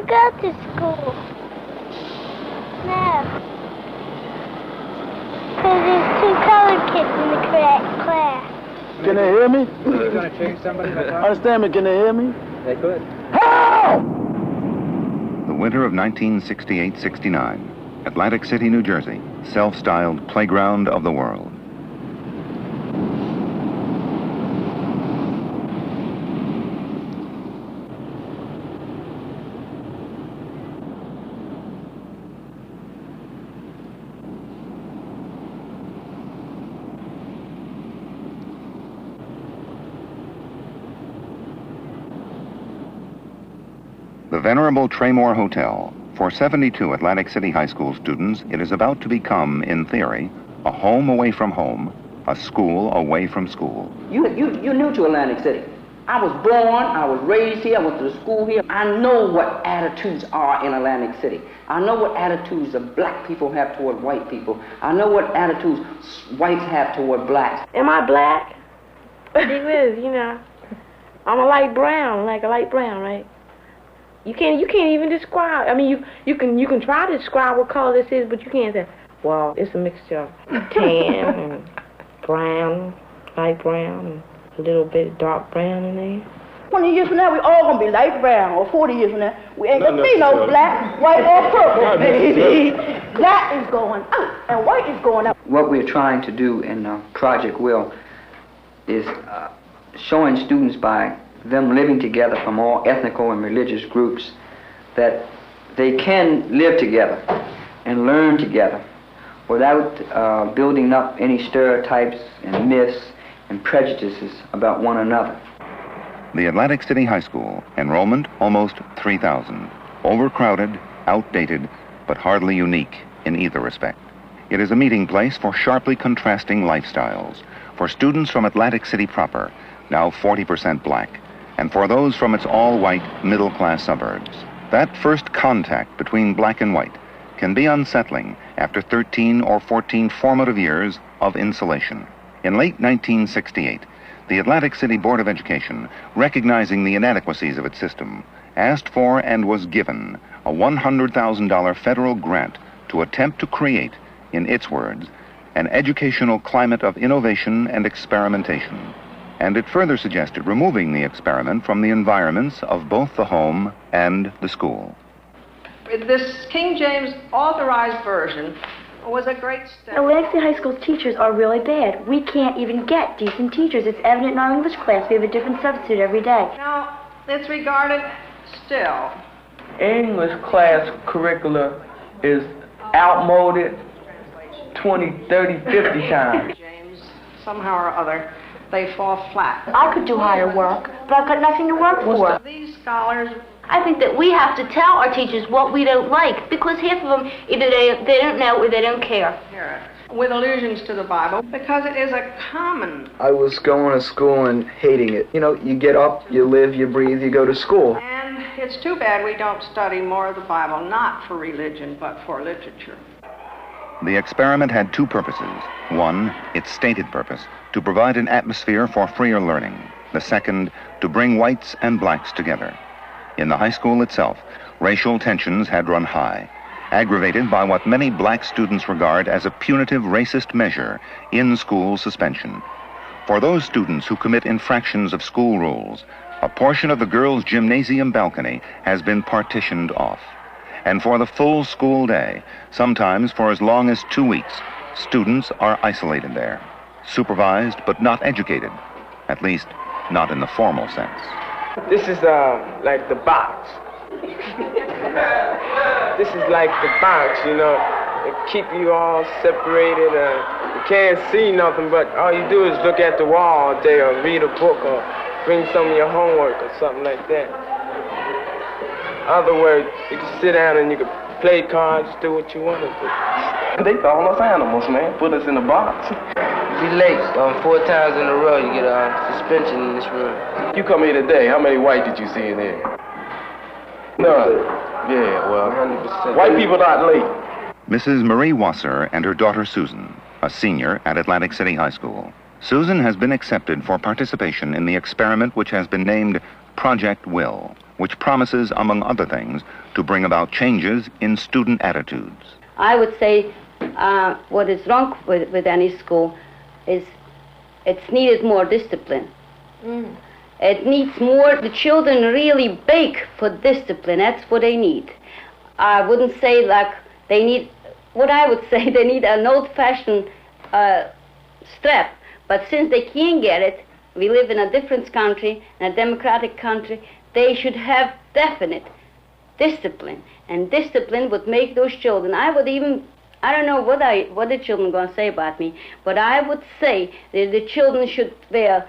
go to school. No. Because there's 2 colored kids in the class. Can they hear me? You're going to change somebody? Understand me? Can they hear me? They could. Help! The winter of 1968-69, Atlantic City, New Jersey, self-styled playground of the world. The venerable Traymore Hotel. For 72 Atlantic City High School students, it is about to become, in theory, a home away from home, a school away from school. You're new to Atlantic City. I was born, I was raised here, I went to school here. I know what attitudes are in Atlantic City. I know what attitudes the black people have toward white people. I know what attitudes whites have toward blacks. Am I black? It is, you know. I'm a light brown, like a light brown, right? You can't even describe. I mean, you can try to describe what color this is, but you can't say, well, it's a mixture of tan and brown, light brown, and a little bit of dark brown in there. 20 years from now, we all gonna be light brown, or 40 years from now, we ain't gonna be no black, white, or purple, baby. Black is going out, and white is going up. What we're trying to do in Project Will is showing students by them living together from all ethnical and religious groups that they can live together and learn together without building up any stereotypes and myths and prejudices about one another. The Atlantic City High School, enrollment almost 3,000. Overcrowded, outdated, but hardly unique in either respect. It is a meeting place for sharply contrasting lifestyles, for students from Atlantic City proper, now 40% black, and for those from its all-white middle-class suburbs. That first contact between black and white can be unsettling after 13 or 14 formative years of insulation. In late 1968, the Atlantic City Board of Education, recognizing the inadequacies of its system, asked for and was given a $100,000 federal grant to attempt to create, in its words, an educational climate of innovation and experimentation. And it further suggested removing the experiment from the environments of both the home and the school. This King James authorized version was a great step. Atlantic City High School's teachers are really bad. We can't even get decent teachers. It's evident in our English class. We have a different substitute every day. Now, it's regarded still. English class curricula is outmoded 20, 30, 50 times. James, somehow or other, they fall flat. I could do higher work, but I've got nothing to work for. These scholars... I think that we have to tell our teachers what we don't like, because half of them, either they don't know or they don't care. With allusions to the Bible, because it is a common... I was going to school and hating it. You know, you get up, you live, you breathe, you go to school. And it's too bad we don't study more of the Bible, not for religion, but for literature. The experiment had two purposes. One, its stated purpose, to provide an atmosphere for freer learning. The second, to bring whites and blacks together. In the high school itself, racial tensions had run high, aggravated by what many black students regard as a punitive racist measure, in-school suspension. For those students who commit infractions of school rules, a portion of the girls' gymnasium balcony has been partitioned off. And for the full school day, sometimes for as long as 2 weeks, students are isolated there, supervised but not educated, at least not in the formal sense. This is like the box. This is like the box, you know. It keep you all separated. You can't see nothing, but all you do is look at the wall all day or read a book or bring some of your homework or something like that. Other words, you can sit down and you can play cards, do what you want to do. They call us animals, man. Put us in a box. If you're late 4 times in a row, you get a suspension in this room. You come here today, how many white did you see in here? None. Yeah, well, 100%. White people not late. Mrs. Marie Wasser and her daughter Susan, a senior at Atlantic City High School. Susan has been accepted for participation in the experiment which has been named Project Will. which promises, among other things, to bring about changes in student attitudes. I would say what is wrong with any school is it's needed more discipline. It needs more, the children really beg for discipline. That's what they need. I wouldn't say like they need, what I would say, they need an old-fashioned strap. But since they can't get it, we live in a different country, in a democratic country, they should have definite discipline. And discipline would make those children, I don't know what the children are going to say about me, but I would say that the children should wear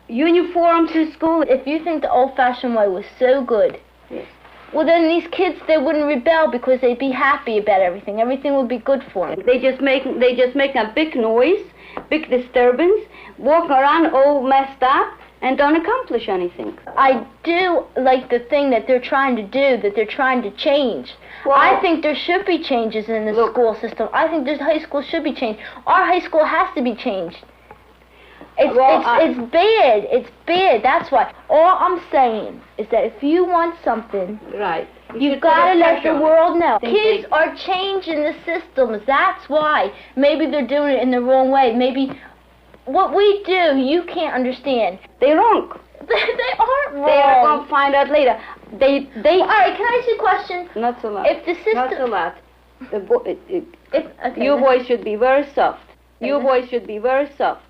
uniform to school. If you think the old-fashioned way was so good, yes, well then these kids, they wouldn't rebel because they'd be happy about everything. Everything would be good for them. They just make a big noise, big disturbance, walk around all messed up, and don't accomplish anything. I do like the thing that they're trying to do, that they're trying to change. Well, I think there should be changes in the school system. I think this high school should be changed. Our high school has to be changed. It's bad. It's bad. That's why. All I'm saying is that if you want something, right, you've got to let the world know. Kids are changing the systems. That's why. Maybe they're doing it in the wrong way. Maybe what we do, you can't understand. They're wrong. They aren't wrong. They're going to find out later. They. All right, can I ask you a question? Not so loud. If the system... Not so loud. Your voice should be very soft. Your voice should be very soft.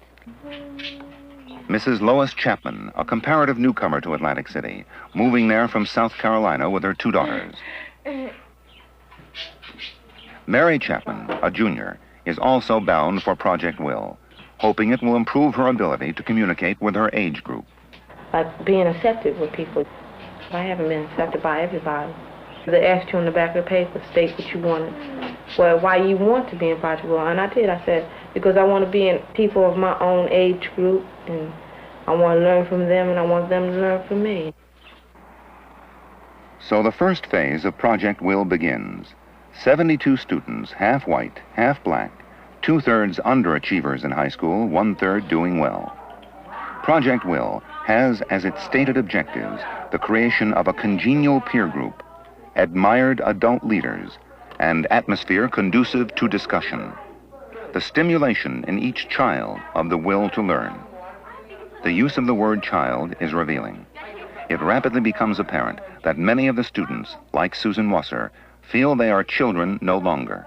Mrs. Lois Chapman, a comparative newcomer to Atlantic City, moving there from South Carolina with her 2 daughters. Mary Chapman, a junior, is also bound for Project Will, hoping it will improve her ability to communicate with her age group. Like being accepted with people. I haven't been accepted by everybody. They asked you on the back of the paper, state what you wanted. Well, why you want to be in Project Will? And I did. I said, because I want to be in people of my own age group, and I want to learn from them, and I want them to learn from me. So the first phase of Project Will begins. 72 students, half white, half black, 2/3 underachievers in high school, 1/3 doing well. Project Will has as its stated objectives the creation of a congenial peer group, admired adult leaders, and atmosphere conducive to discussion. The stimulation in each child of the will to learn. The use of the word child is revealing. It rapidly becomes apparent that many of the students, like Susan Wasser, feel they are children no longer.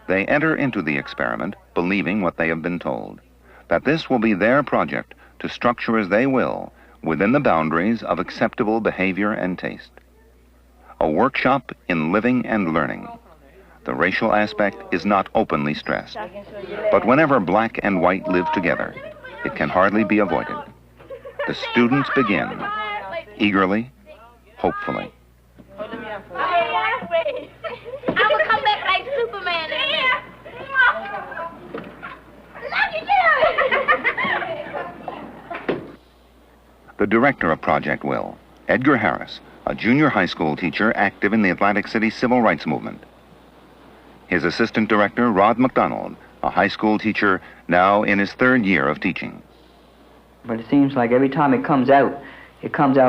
They enter into the experiment believing what they have been told, that this will be their project to structure as they will within the boundaries of acceptable behavior and taste. A workshop in living and learning. The racial aspect is not openly stressed, but whenever black and white live together, it can hardly be avoided. The students begin, eagerly, hopefully. I will come back like Superman. The director of Project Will, Edgar Harris, a junior high school teacher active in the Atlantic City civil rights movement. His assistant director, Rod MacDonald, a high school teacher now in his 3rd year of teaching. But it seems like every time it comes out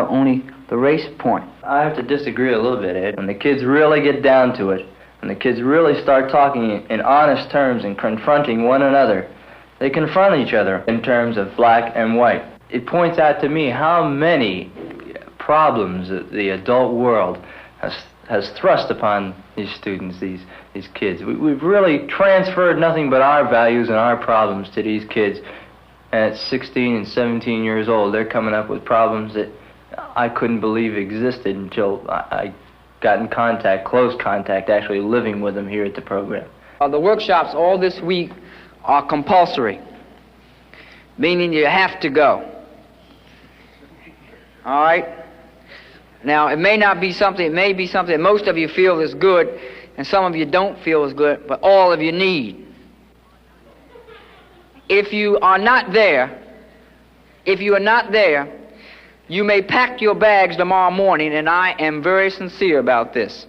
only the race point. I have to disagree a little bit, Ed. When the kids really get down to it, when the kids really start talking in honest terms and confronting one another, they confront each other in terms of black and white. It points out to me how many problems the adult world has thrust upon these students, these kids. We've really transferred nothing but our values and our problems to these kids. And at 16 and 17 years old, they're coming up with problems that I couldn't believe existed until I got in contact, close contact, actually living with them here at the program. The workshops all this week are compulsory, meaning you have to go. All right? Now, it may not be something, it may be something that most of you feel is good, and some of you don't feel is good, but all of you need. If you are not there, you may pack your bags tomorrow morning, and I am very sincere about this.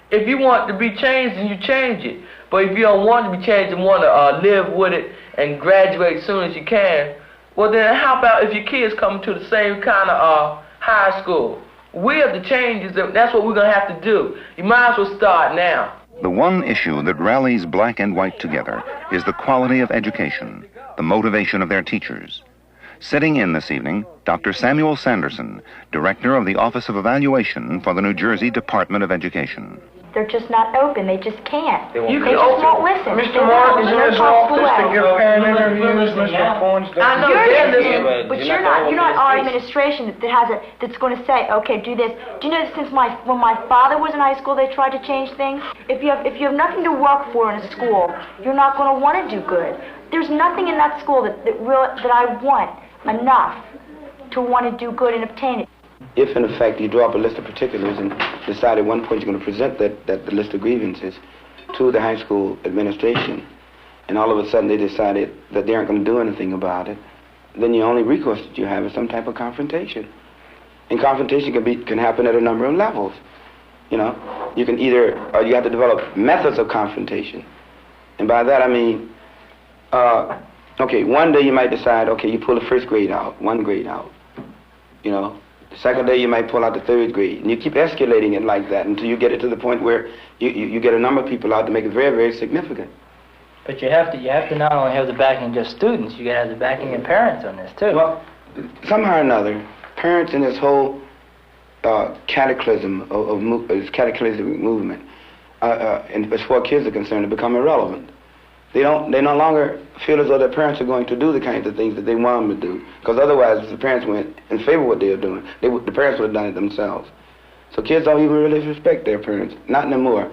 If you want to be changed, then you change it. But if you don't want to be changed and want to live with it and graduate as soon as you can, well then how about if your kids come to the same kind of high school. We have to change it. That's what we're going to have to do. You might as well start now. The one issue that rallies black and white together is the quality of education, the motivation of their teachers. Sitting in this evening, Dr. Samuel Sanderson, Director of the Office of Evaluation for the New Jersey Department of Education. They're just not open. They just can't. They You just can open. won't listen. Mr. Mark is in his office to give parent interviews. Mr. Corns. I know they're listening, but you're not our administration that's going to say, okay, do this. Do you know that when my father was in high school, they tried to change things? If you have nothing to work for in a school, you're not going to want to do good. There's nothing in that school that I want enough to want to do good and obtain it. If, in effect, you draw up a list of particulars and decide at one point you're going to present the list of grievances to the high school administration, and all of a sudden they decided that they aren't going to do anything about it, then the only recourse that you have is some type of confrontation. And confrontation can happen at a number of levels. You know, you can you have to develop methods of confrontation. And by that I mean, okay, one day you might decide, okay, you pull the first grade out, one grade out, you know. The second day you might pull out the third grade, and you keep escalating it like that until you get it to the point where you get a number of people out to make it very, very significant. But you have to not only have the backing of just students, you got to have the backing of parents on this too. Well, somehow or another, parents in this whole cataclysm this cataclysmic movement, and as far as kids are concerned, have become irrelevant. They no longer feel as though their parents are going to do the kinds of things that they want them to do. Because otherwise, if the parents went in favor of what they are doing, the parents would have done it themselves. So kids don't even really respect their parents, not anymore.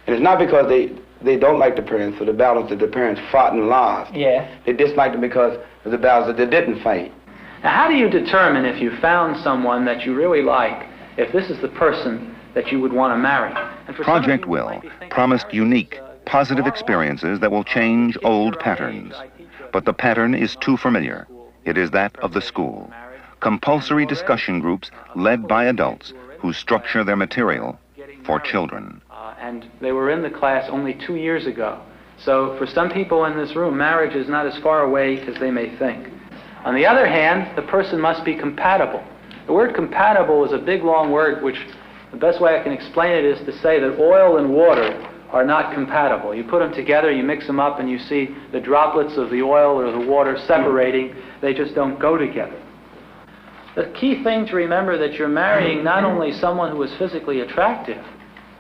And it's not because they don't like the parents for the battles that the parents fought and lost. Yeah. They dislike them because of the battles that they didn't fight. Now, how do you determine if you found someone that you really like, if this is the person that you would want to marry? And for Project Will promised unique, positive experiences that will change old patterns. But the pattern is too familiar. It is that of the school. Compulsory discussion groups led by adults who structure their material for children. And they were in the class only 2 years ago. So for some people in this room, marriage is not as far away as they may think. On the other hand, the person must be compatible. The word compatible is a big, long word, which the best way I can explain it is to say that oil and water are not compatible. You put them together, you mix them up, and you see the droplets of the oil or the water separating. They just don't go together. The key thing to remember that you're marrying not only someone who is physically attractive,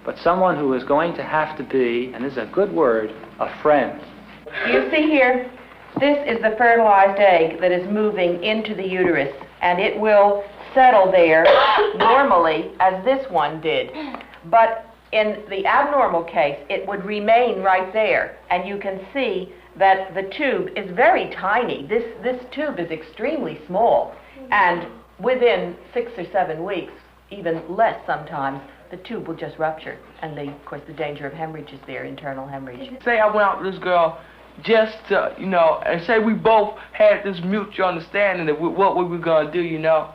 but someone who is going to have to be, and this is a good word, a friend. You see here, this is the fertilized egg that is moving into the uterus, and it will settle there normally as this one did. But in the abnormal case, it would remain right there, and you can see that the tube is very tiny. This tube is extremely small, and within 6 or 7 weeks, even less sometimes, the tube will just rupture, and of course the danger of hemorrhage is there, internal hemorrhage. Say I went out with this girl just to, you know, and say we both had this mutual understanding of what we were going to do, you know.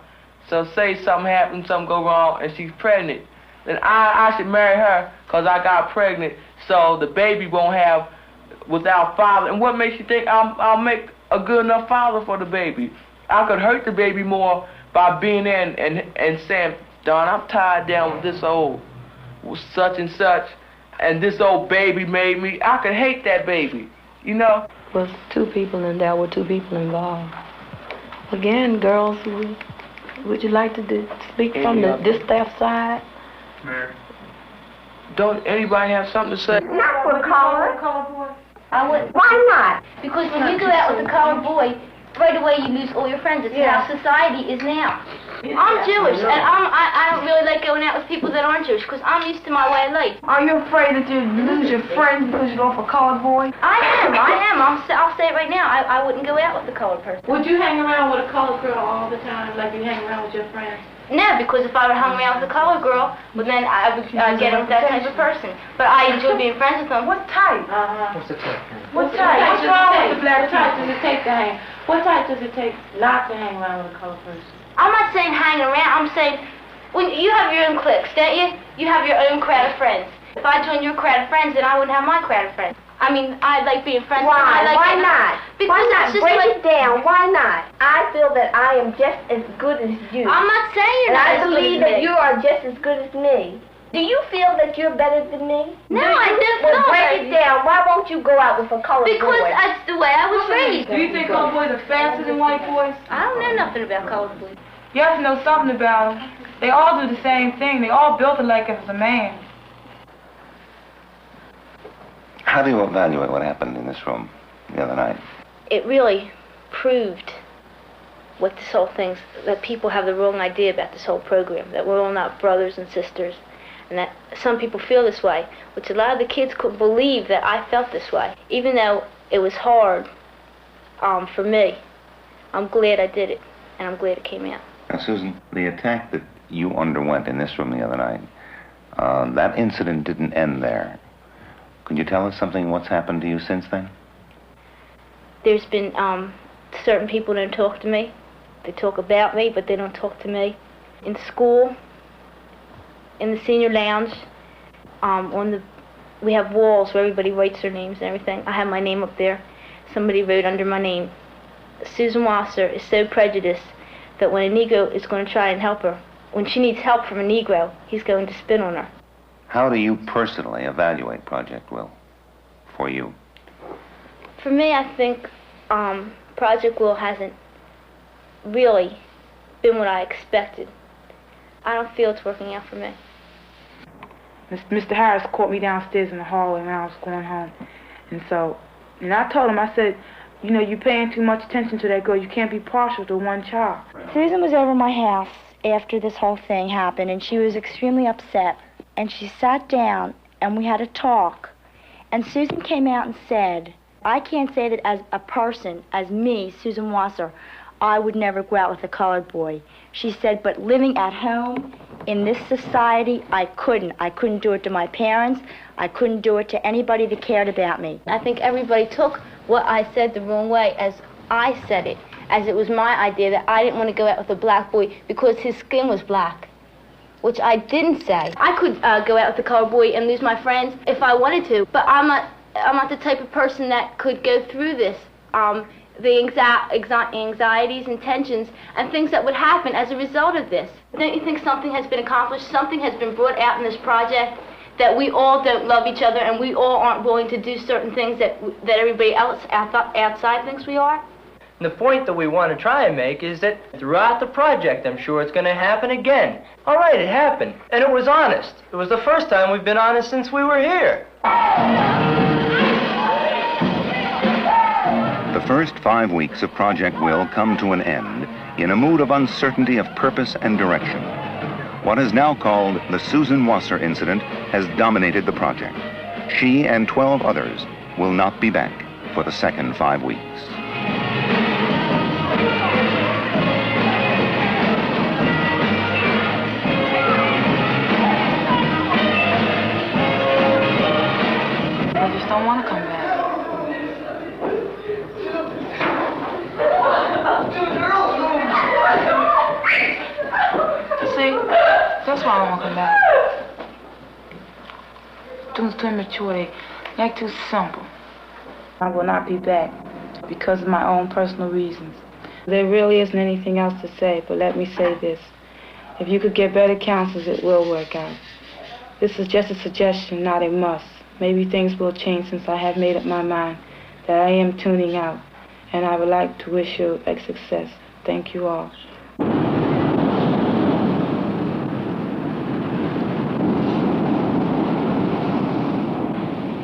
So say something happens, something go wrong, and she's pregnant. Then I should marry her because I got pregnant, so the baby won't have without father. And what makes you think I'll make a good enough father for the baby? I could hurt the baby more by being there and saying, darn, I'm tied down with this old such and such, and this old baby made me. I could hate that baby, you know? Was 2 people and there were 2 people involved. Again, girls, would you like to speak from this staff side? Don't anybody have something to say? Not for the color. I would. Why not? Because when you go out with a colored boy, right away you lose all your friends. It's how society is now. I'm Jewish, and I don't really like going out with people that aren't Jewish, because I'm used to my way of life. Are you afraid that you lose your friends because you go for a colored boy? I am. I'll say it right now. I wouldn't go out with a colored person. Would you hang around with a colored girl all the time, like you hang around with your friends? No, because if I would hung around with a colored girl, well then I would get with that type of person. But I enjoy being friends with them. What type? What's the type? What type? What's wrong with the black type does it take to hang? What type does it take not to hang around with a colored person? I'm not saying hang around. I'm saying when you have your own cliques, don't you? You have your own crowd of friends. If I joined your crowd of friends, then I wouldn't have my crowd of friends. I mean, I like being friends. Why? Why not? Because Why that's not? just Break like, it down. Why not? I feel that I am just as good as you. I'm not saying and that I as good believe as that me. you are just as good as me. Do you feel that you're better than me? No, I don't Well, know, break baby. it down. Why won't you go out with a colored boy? Because that's the way I was raised. Do you think colored boys are faster than white boys? I don't know nothing about colored boys. You have to know something about them. They all do the same thing. They all built alike as a man. How do you evaluate what happened in this room the other night? It really proved what this whole thing's, that people have the wrong idea about this whole program, that we're all not brothers and sisters, and that some people feel this way, which a lot of the kids couldn't believe that I felt this way. Even though it was hard for me, I'm glad I did it, and I'm glad it came out. Now, Susan, the attack that you underwent in this room the other night, that incident didn't end there. Can you tell us something, what's happened to you since then? There's been certain people don't talk to me. They talk about me, but they don't talk to me. In school, in the senior lounge, we have walls where everybody writes their names and everything. I have my name up there. Somebody wrote under my name. Susan Wasser is so prejudiced that when a Negro is going to try and help her, when she needs help from a Negro, he's going to spit on her. How do you personally evaluate Project Will for you? For me, I think Project Will hasn't really been what I expected. I don't feel it's working out for me. Mr. Harris caught me downstairs in the hallway when I was going home. And I told him, I said, you know, you're paying too much attention to that girl. You can't be partial to one child. Susan was over my house after this whole thing happened, and she was extremely upset. And she sat down, and we had a talk. And Susan came out and said, I can't say that as a person, as me, Susan Wasser, I would never go out with a colored boy. She said, but living at home in this society, I couldn't. I couldn't do it to my parents. I couldn't do it to anybody that cared about me. I think everybody took what I said the wrong way as I said it, as it was my idea that I didn't want to go out with a black boy because his skin was black, which I didn't say. I could go out with a colored boy and lose my friends if I wanted to, but I'm not the type of person that could go through this. The anxieties and tensions and things that would happen as a result of this. Don't you think something has been accomplished, something has been brought out in this project, that we all don't love each other and we all aren't willing to do certain things that everybody else outside thinks we are? The point that we want to try and make is that throughout the project, I'm sure it's going to happen again. All right, it happened, and it was honest. It was the first time we've been honest since we were here. The first 5 weeks of Project Will come to an end in a mood of uncertainty of purpose and direction. What is now called the Susan Wasser incident has dominated the project. She and 12 others will not be back for the second 5 weeks. I just don't want to come back. See, that's why I don't want to come back. Students too immature, they act too simple. I will not be back because of my own personal reasons. There really isn't anything else to say, but let me say this. If you could get better counselors, it will work out. This is just a suggestion, not a must. Maybe things will change since I have made up my mind that I am tuning out, and I would like to wish you a success. Thank you all.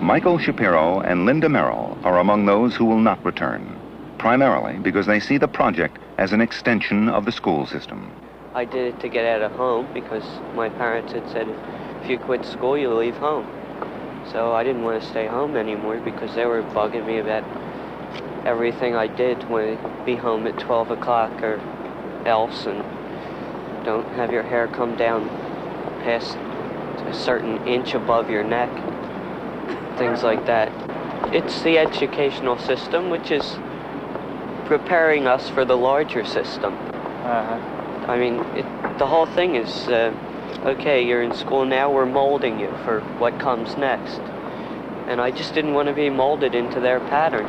Michael Shapiro and Linda Merrill are among those who will not return, primarily because they see the project as an extension of the school system. I did it to get out of home because my parents had said, if you quit school, you'll leave home. So I didn't want to stay home anymore because they were bugging me about everything I did when I'd be home at 12 o'clock or else, and don't have your hair come down past a certain inch above your neck, things like that. It's the educational system which is preparing us for the larger system. I mean, the whole thing is, okay, you're in school now, we're molding you for what comes next. and I just didn't want to be molded into their pattern.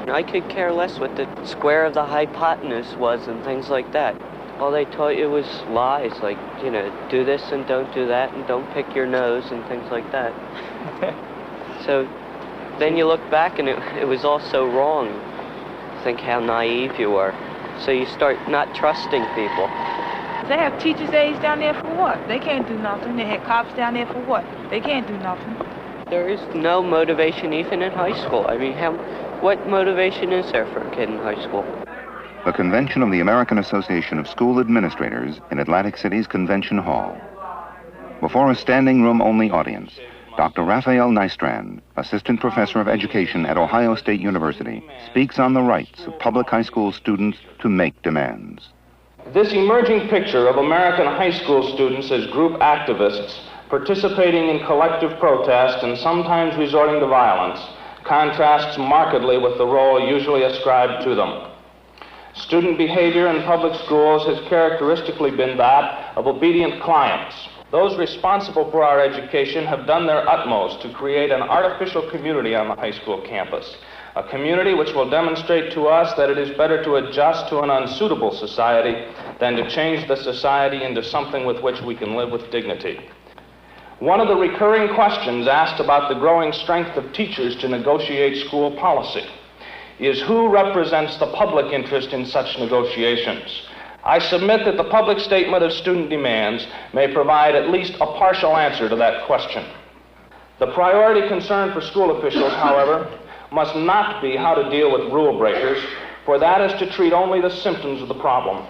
I could care less what the square of the hypotenuse was and things like that. All they taught you was lies, like, you know, do this and don't do that and don't pick your nose and things like that. So then you look back and it was all so wrong. Think how naive you are. So you start not trusting people. They have teachers' aides down there for what? They can't do nothing. They had cops down there for what? They can't do nothing. There is no motivation even in high school. I mean, what motivation is there for a kid in high school? The convention of the American Association of School Administrators in Atlantic City's Convention Hall. Before a standing room only audience, Dr. Raphael Nystrand, Assistant Professor of Education at Ohio State University, speaks on the rights of public high school students to make demands. This emerging picture of American high school students as group activists participating in collective protest and sometimes resorting to violence contrasts markedly with the role usually ascribed to them. Student behavior in public schools has characteristically been that of obedient clients. Those responsible for our education have done their utmost to create an artificial community on the high school campus, a community which will demonstrate to us that it is better to adjust to an unsuitable society than to change the society into something with which we can live with dignity. One of the recurring questions asked about the growing strength of teachers to negotiate school policy is who represents the public interest in such negotiations. I submit that the public statement of student demands may provide at least a partial answer to that question. The priority concern for school officials, however, must not be how to deal with rule breakers, for that is to treat only the symptoms of the problem.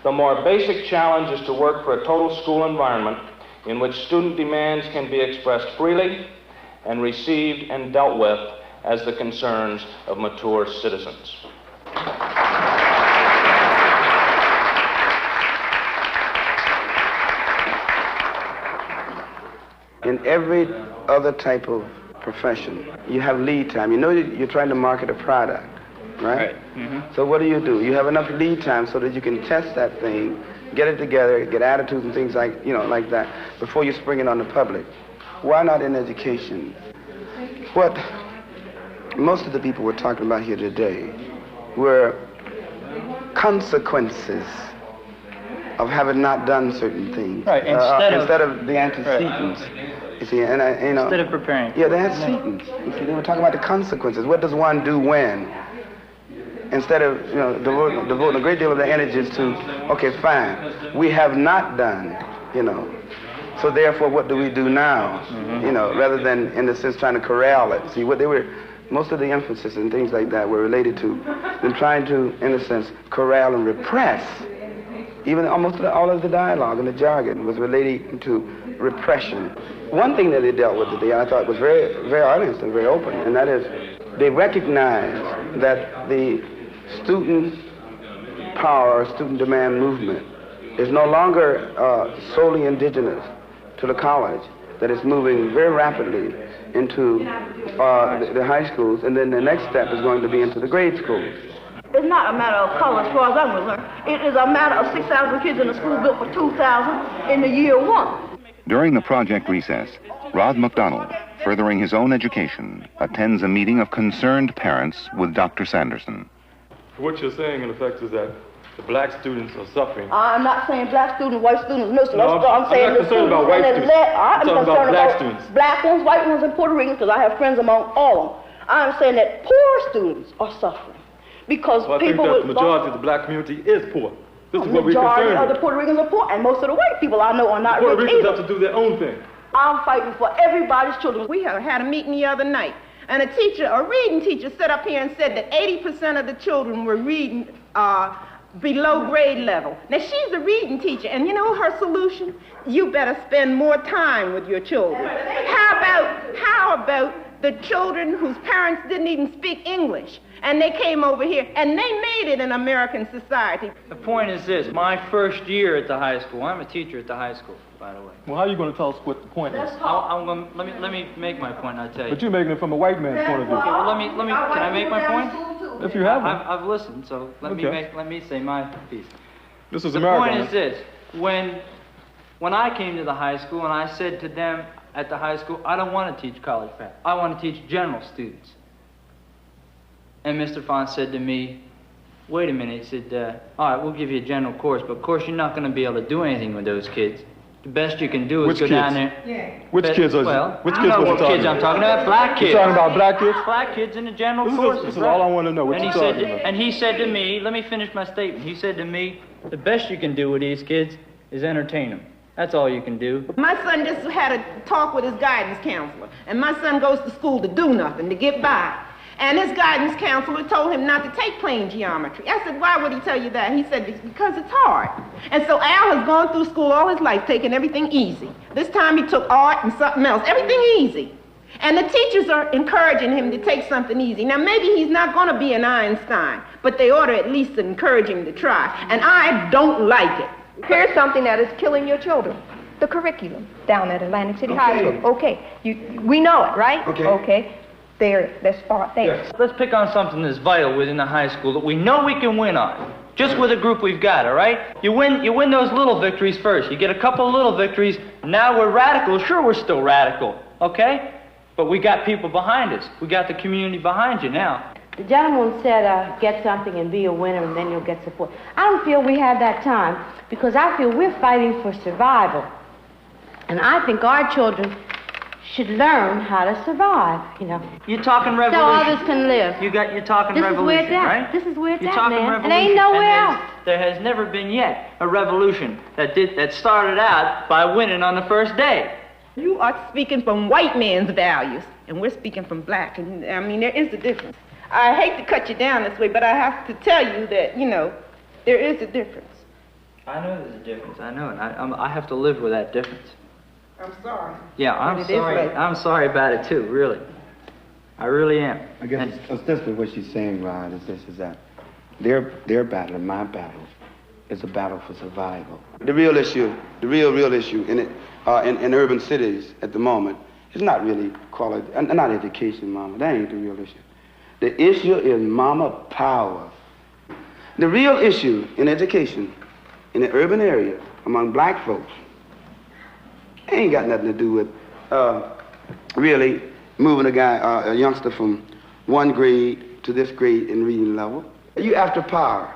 The more basic challenge is to work for a total school environment in which student demands can be expressed freely and received and dealt with as the concerns of mature citizens. In every other type of profession, you have lead time. You know you're trying to market a product, right? Mm-hmm. So what do? You have enough lead time so that you can test that thing, get it together, get attitudes and things like, like that before you spring it on the public. Why not in education? What most of the people we're talking about here today were consequences of having not done certain things. Right, instead of the antecedents. Right. You see, and instead of preparing. Yeah, the antecedents. You see, they were talking about the consequences. What does one do when? Instead of devoting a great deal of their energies to, okay, fine, we have not done, so therefore what do we do now? Mm-hmm. Rather than in a sense trying to corral it. See, what they were, most of the emphasis and things like that were related to them trying to, in a sense, corral and repress. Even almost all of the dialogue and the jargon was related to repression. One thing that they dealt with today I thought was very, very honest and very open, and that is they recognized that the student power, student demand movement is no longer solely indigenous to the college, that it's moving very rapidly into the high schools, and then the next step is going to be into the grade schools. It's not a matter of color as far as I'm concerned. It is a matter of 6,000 kids in a school built for 2,000 in the year one. During the project recess, Rod MacDonald, furthering his own education, attends a meeting of concerned parents with Dr. Sanderson. What you're saying, in effect, is that the black students are suffering. I'm not saying black students, white students, no. I'm saying not concerned about white students. I'm talking about black students. Black ones, white ones, and Puerto Ricans, because I have friends among all of them. I'm saying that poor students are suffering. Because I think that the majority of the black community is poor. This is what we're concerned with. The majority of the Puerto Ricans are poor, and most of the white people I know are not rich either. Puerto Ricans have to do their own thing. I'm fighting for everybody's children. We had a meeting the other night, and a reading teacher stood up here and said that 80% of the children were reading below grade level. Now, she's a reading teacher, and you know her solution? You better spend more time with your children. How about the children whose parents didn't even speak English, and they came over here, and they made it in American society? The point is this. My first year at the high school, I'm a teacher at the high school, by the way. Well, how are you going to tell us what the point is? Let me make my point, I'll tell you. But you're making it from a white man's point of view. Okay, well, can I make my point? If you have one. I've listened, so let me say my piece. This is America. The point is this. When I came to the high school and I said to them, at the high school, I don't want to teach college prep. I want to teach general students. And Mr. Font said to me, wait a minute, he said, all right, we'll give you a general course, but of course you're not going to be able to do anything with those kids. The best you can do is go down there. Yeah. Which kids are Which kids are what kids I'm talking about? Black kids. You're talking about black kids? Black kids in the general courses. This is all I want to know. What you talking about? And he said to me, let me finish my statement. He said to me, the best you can do with these kids is entertain them. That's all you can do. My son just had a talk with his guidance counselor, and my son goes to school to do nothing, to get by. And his guidance counselor told him not to take plane geometry. I said, why would he tell you that? He said, because it's hard. And so Al has gone through school all his life taking everything easy. This time he took art and something else, everything easy. And the teachers are encouraging him to take something easy. Now maybe he's not going to be an Einstein, but they ought to at least encourage him to try. And I don't like it. Here's something that is killing your children. The curriculum down at Atlantic City High School. Okay, we know it, right? Okay. Let's start there. Yes. Let's pick on something that's vital within the high school that we know we can win on. Just with the group we've got, all right? You win those little victories first. You get a couple of little victories. Now we're radical. Sure, we're still radical, okay? But we got people behind us. We got the community behind you now. The gentleman said, get something and be a winner, and then you'll get support. I don't feel we have that time, because I feel we're fighting for survival. And I think our children should learn how to survive, you know. You're talking revolution. So others can live. You're talking revolution, right? This is where it's You're at, talking man. revolution. And ain't nowhere else. There has never been yet a revolution that started out by winning on the first day. You are speaking from white man's values, and we're speaking from black. And I mean, there is a difference. I hate to cut you down this way, but I have to tell you that, you know, there is a difference. I know there's a difference. I know it. I have to live with that difference. I'm sorry. Yeah, I'm sorry. I'm sorry about it too, really. I really am. I guess ostensibly what she's saying, Rod, is that their battle and my battle is a battle for survival. The real issue, the real issue in urban cities at the moment is not really quality, not education, Mama. That ain't the real issue. The issue is Mama power. The real issue in education in the urban area among black folks ain't got nothing to do with really moving a youngster from one grade to this grade in reading level. You after power,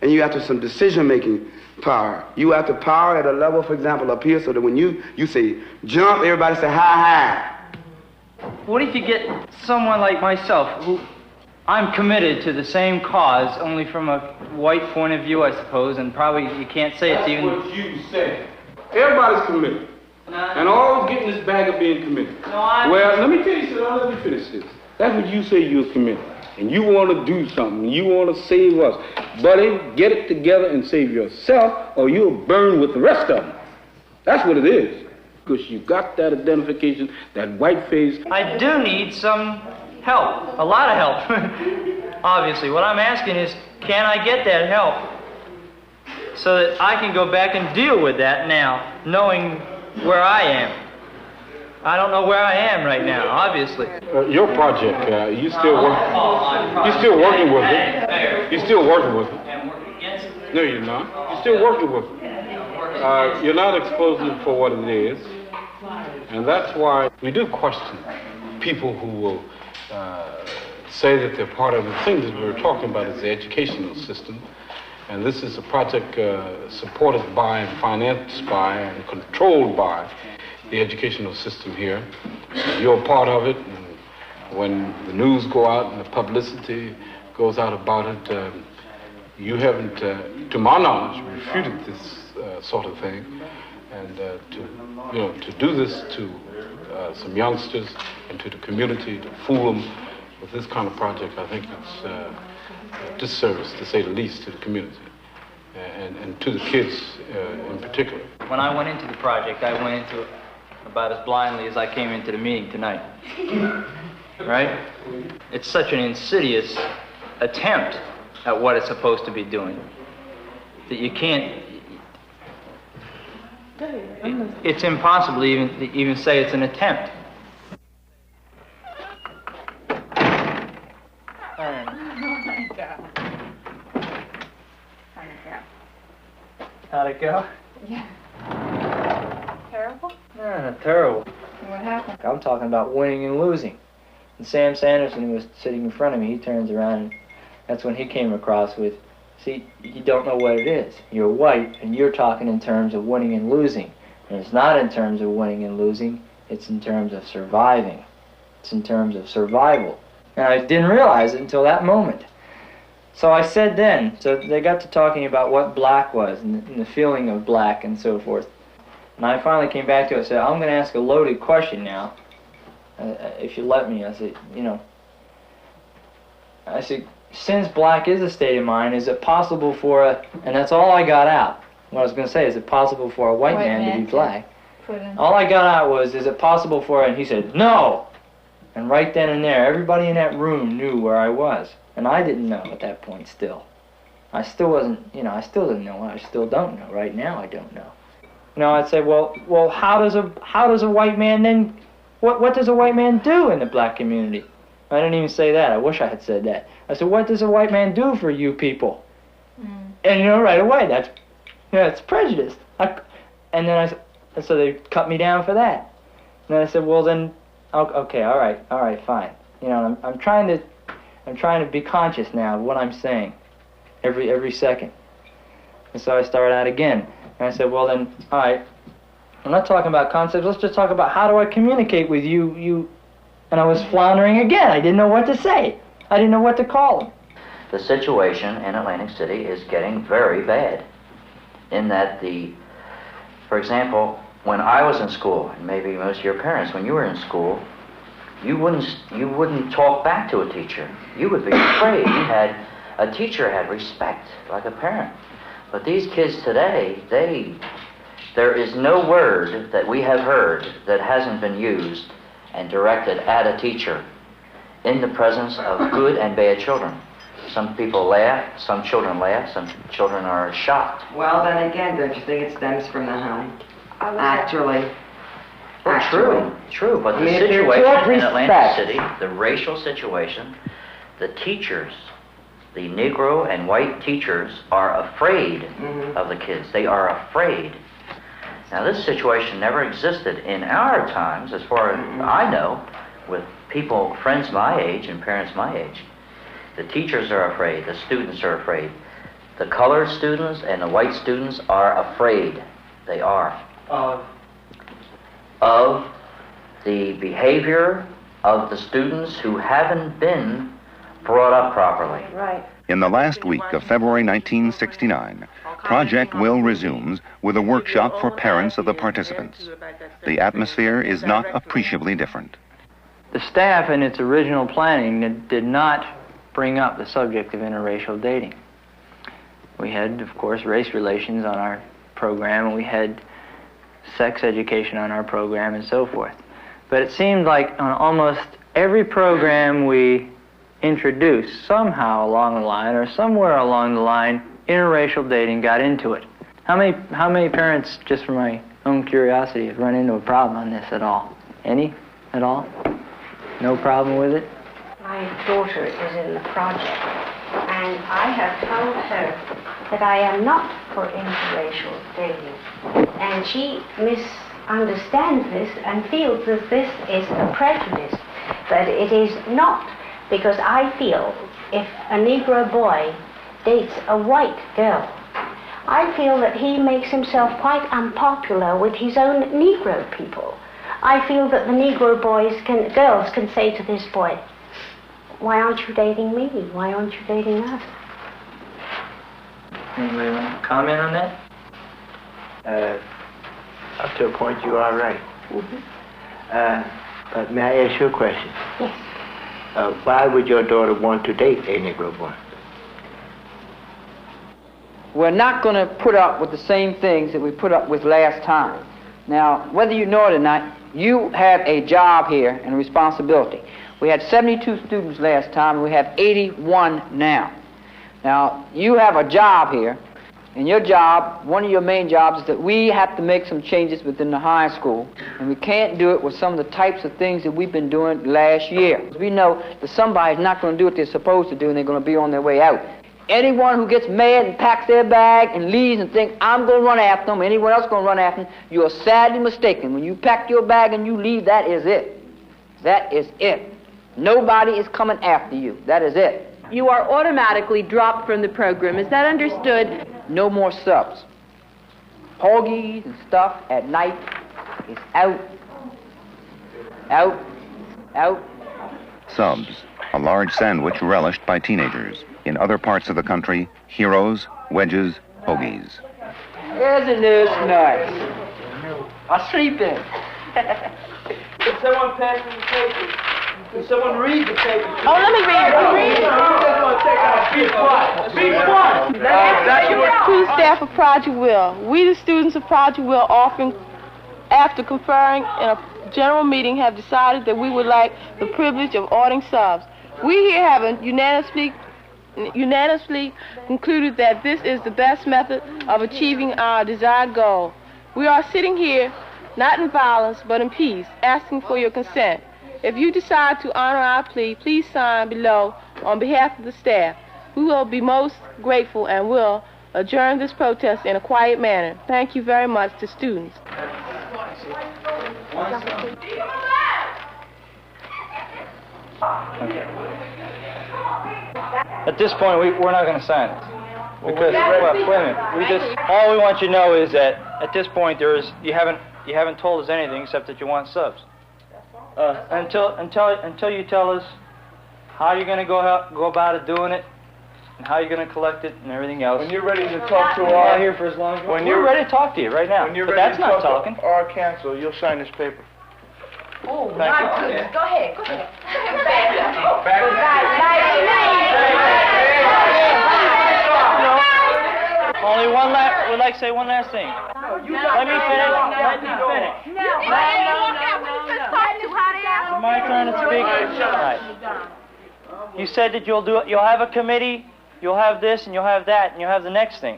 and you after some decision-making power. You after power at a level, for example, up here, so that when you say jump, everybody say hi. What if you get someone like myself, who I'm committed to the same cause, only from a white point of view, I suppose, and probably you can't say it's even... That's what you say. Everybody's committed. And always getting this bag of being committed. Well, let me tell you something. Let me finish this. That's what you say you're committed. And you want to do something. You want to save us. Buddy, get it together and save yourself, or you'll burn with the rest of them. That's what it is. Because you got that identification, that white face. I do need some help. A lot of help. Obviously. What I'm asking is, can I get that help so that I can go back and deal with that now, knowing where I am? I don't know where I am right now, obviously. Your project, you still working? You're still working with it. You're still working with it. No, you're not. You're still working with it. You're not exposing it for what it is, and that's why we do question people who will say that they're part of the thing that we're talking about is the educational system. And this is a project supported by and financed by and controlled by the educational system here. You're a part of it. And when the news go out and the publicity goes out about it, you haven't, to my knowledge, refuted this sort of thing. And to do this to some youngsters and to the community, to fool them with this kind of project, I think it's a disservice, to say the least, to the community and to the kids in particular. When I went into the project, I went into it about as blindly as I came into the meeting tonight. Right? It's such an insidious attempt at what it's supposed to be doing that you can't... It's impossible to even say it's an attempt. How'd it go? Yeah. Terrible? Not terrible. What happened? I'm talking about winning and losing. And Sam Sanderson, who was sitting in front of me, he turns around, and that's when he came across with, see, you don't know what it is. You're white, and you're talking in terms of winning and losing. And it's not in terms of winning and losing, it's in terms of surviving. It's in terms of survival. And I didn't realize it until that moment. So I said then, so they got to talking about what black was, and the feeling of black and so forth. And I finally came back to it and said, I'm going to ask a loaded question now, if you let me. I said, you know, I said, since black is a state of mind, is it possible for a, and that's all I got out. What I was going to say, is it possible for a white man to be black? All I got out was, is it possible for, and he said, no! And right then and there, everybody in that room knew where I was. And I didn't know at that point still. I still wasn't, you know, I still didn't know. I still don't know. Right now I don't know. You know, I'd say, well, how does a white man then, what does a white man do in the black community? I didn't even say that. I wish I had said that. I said, what does a white man do for you people? And you know, right away, that's, you know, it's prejudice. And then so they cut me down for that. And then I said, well then, okay, all right, fine. You know, I'm trying to be conscious now of what I'm saying every second. And so I started out again. And I said, well then, all right, I'm not talking about concepts, let's just talk about how do I communicate with you. And I was floundering again. I didn't know what to say. I didn't know what to call them. The situation in Atlantic City is getting very bad. In that for example, when I was in school, and maybe most of your parents, when you were in school, you wouldn't talk back to a teacher. You would be afraid. A teacher had respect, like a parent. But these kids today, there is no word that we have heard that hasn't been used and directed at a teacher in the presence of good and bad children. Some people laugh, some children laugh, some children are shocked. Well, then again, don't you think it stems from the home? Actually. True, but the situation in Atlantic City, the racial situation, the teachers, the Negro and white teachers are afraid of the kids. They are afraid. Now, this situation never existed in our times, as far as I know, with people, friends my age and parents my age. The teachers are afraid, the students are afraid. The colored students and the white students are afraid. They are. Of the behavior of the students who haven't been brought up properly. Right. In the last week of February 1969, Project Will resumes with a workshop for parents of the participants. The atmosphere is not appreciably different. The staff in its original planning did not bring up the subject of interracial dating. We had, of course, race relations on our program, and we had sex education on our program and so forth. But it seemed like on almost every program we introduced, somehow along the line or somewhere along the line, interracial dating got into it. How many parents, just for my own curiosity, have run into a problem on this at all? Any? At all? No problem with it? My daughter is in the project, and I have told her that I am not for interracial dating. And she misunderstands this and feels that this is a prejudice. But it is not, because I feel if a Negro boy dates a white girl, I feel that he makes himself quite unpopular with his own Negro people. I feel that the Negro girls can say to this boy, why aren't you dating me? Why aren't you dating us? Anybody want to comment on that? Up to a point, you are right. But may I ask you a question? Yes. Why would your daughter want to date a Negro boy? We're not going to put up with the same things that we put up with last time. Now, whether you know it or not, you have a job here and a responsibility. We had 72 students last time, and we have 81 now. Now, you have a job here, and your job, one of your main jobs, is that we have to make some changes within the high school, and we can't do it with some of the types of things that we've been doing last year. We know that somebody's not going to do what they're supposed to do, and they're going to be on their way out. Anyone who gets mad and packs their bag and leaves and thinks, I'm going to run after them, anyone else going to run after them, you are sadly mistaken. When you pack your bag and you leave, that is it. That is it. Nobody is coming after you. That is it. You are automatically dropped from the program. Is that understood? No more subs. Hoagies and stuff at night is out. Out. Out. Subs, a large sandwich relished by teenagers. In other parts of the country, heroes, wedges, hoagies. Isn't this nice? I sleep in. Can someone pass me the paper? Can someone read the paper? Oh, let me read it. Be quiet. Be quiet. To the staff of Project Will, we the students of Project Will often, after conferring in a general meeting, have decided that we would like the privilege of ordering subs. We here have unanimously concluded that this is the best method of achieving our desired goal. We are sitting here, not in violence, but in peace, asking for your consent. If you decide to honor our plea, please sign below on behalf of the staff. We will be most grateful and will adjourn this protest in a quiet manner. Thank you very much to students. Okay. At this point, we're not going to sign it. Because, well, wait a minute. All we want you to know is that at this point, you haven't told us anything except that you want subs. Until you tell us how you're going to go about it, doing it, and how you're going to collect it, and everything else. When you're ready to talk to our... here for as long as we're ready to talk to you right now. When you're but ready that's to not talk talking. to our council, you'll sign this paper. Oh, Thank my you. goodness. Go ahead. Go ahead. Only one last, would like to say one last thing. Let me finish. Let me finish. It's my turn to speak. Right. You said that you'll have a committee, you'll have this, and you'll have that, and you'll have the next thing.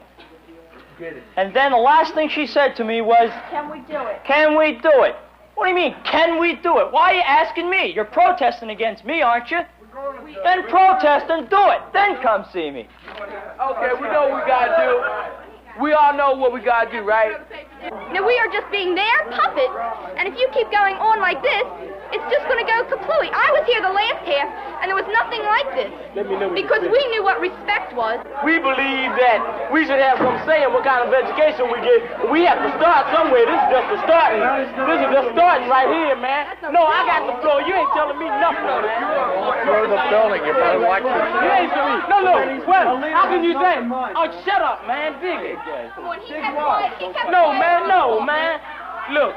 And then the last thing she said to me was, Can we do it? can we do it? What do you mean, can we do it? Why are you asking me? You're protesting against me, aren't you? Then protest and do it. Then come see me. Okay, we know what we gotta do. We all know what we gotta do, right? Now we are just being their puppets, and if you keep going on like this, it's just going to go kapooey. I was here the last half, and there was nothing like this. Let me know because we knew what respect was. We believe that we should have some say in what kind of education we get. We have to start somewhere. This is just the starting. This is just starting right here, man. No, I got the floor. You ain't telling me nothing, man. You're the building. You're going to watch it. You ain't telling me. No. Well, how can you say? Oh, shut up, man. Big. No, man. Look,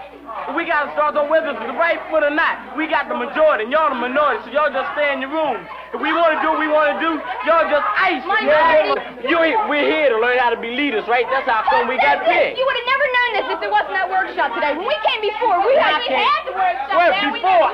we got to start on whether it's the right foot or not. We got the majority, and y'all the minority, so y'all just stay in your room. If we want to do what we want to do, y'all just ice it. We're here to learn how to be leaders, right? That's how come we got picked. You would have never known this if there wasn't that workshop today. When we came before, we had the workshop. Well, before,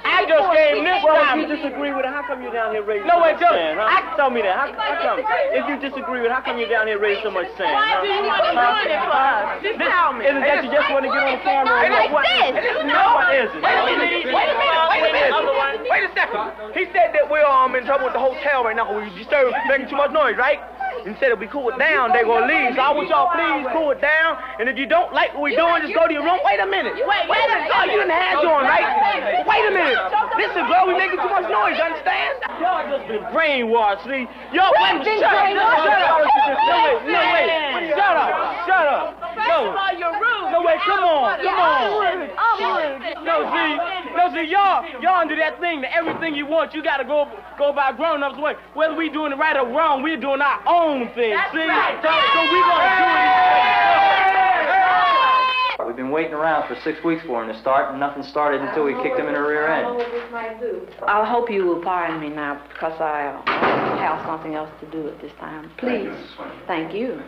I just came this time. If you disagree with it, how come you're down here raising no, so much tell sand? Tell me that. How come? If you disagree with it, how come you're down here raising so much sand? Why do you want to ruin it for us? Just tell me. Is it that you just want to get on the camera? What is this? What is it? Wait a second. He said that we're in trouble with the hotel right now. We disturbed, making too much noise, right? He said if we cool it down, they're gonna leave. So I want y'all please cool it down. And if you don't like what we're doing, just go to your room. Wait a minute. Wait a minute. Oh, you didn't have on, right? Wait a minute. Listen, girl, we making too much noise. You understand? Y'all just been brainwashed, see? Y'all wait. Shut up. No, wait. Shut up. No, wait. Come on. No, see, y'all do that thing that everything you want, you gotta go by grown-ups' way. Whether we doing it right or wrong, we're doing our own thing. See? Right. So we gonna do it. We've been waiting around for 6 weeks for him to start, and nothing started until we kicked him in the rear end. I hope you will pardon me now because I have something else to do at this time. Please. Thank you.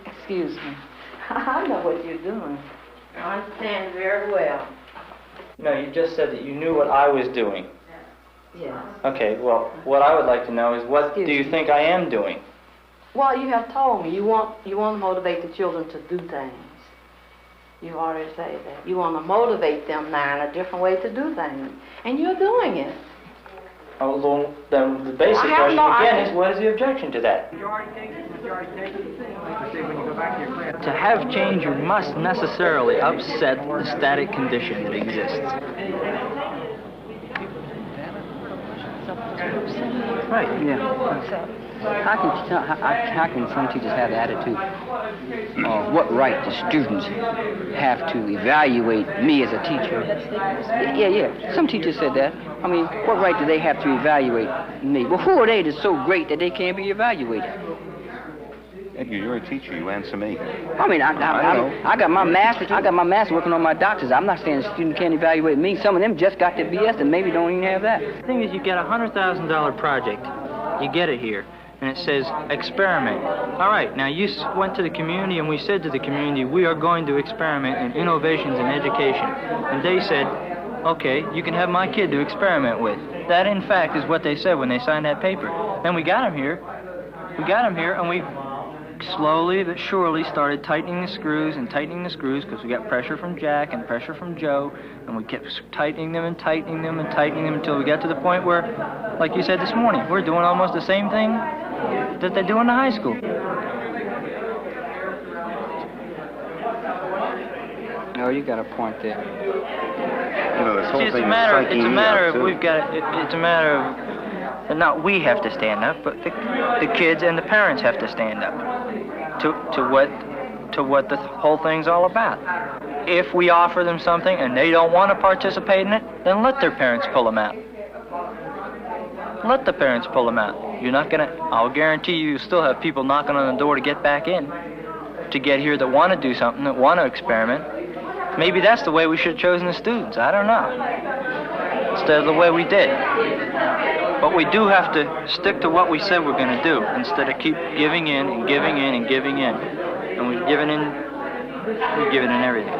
Excuse me. I know what you're doing. I understand very well. No, you just said that you knew what I was doing. Yes. Okay, well, what I would like to know is what do you think I am doing? Well, you have told me you want to motivate the children to do things. You already say that. You want to motivate them now in a different way to do things. And you're doing it. Although the basic question again is, what is the objection to that? To have change, you must necessarily upset the static condition that exists. Right. Yeah. How can some teachers have the attitude? What right do students have to evaluate me as a teacher? Yeah. Some teachers said that. I mean, what right do they have to evaluate me? Well, who are they that's so great that they can't be evaluated? Edgar, you're a teacher. You answer me. I mean, I got my master's. I got my master's working on my doctor's. I'm not saying a student can't evaluate me. Some of them just got their BS and maybe don't even have that. The thing is, you get a $100,000 project. You get it here, and it says experiment. All right, now you went to the community, and we said to the community, we are going to experiment in innovations in education. And they said, okay, you can have my kid to experiment with. That, in fact, is what they said when they signed that paper. Then we got him here. And we slowly but surely started tightening the screws because we got pressure from Jack and pressure from Joe, and we kept tightening them until we got to the point where, like you said this morning, we're doing almost the same thing that they do in the high school. Oh, you got a point there. You know, this whole it's a matter of not we have to stand up, but the kids and the parents have to stand up to what the whole thing's all about. If we offer them something and they don't want to participate in it, then let their parents pull them out. Let the parents pull them out. You're not gonna, I'll guarantee you still have people knocking on the door to get back in, to get here that want to do something, that want to experiment. Maybe that's the way we should have chosen the students. I don't know. Instead of the way we did. But we do have to stick to what we said we're going to do instead of keep giving in and giving in and giving in. And we've given in everything.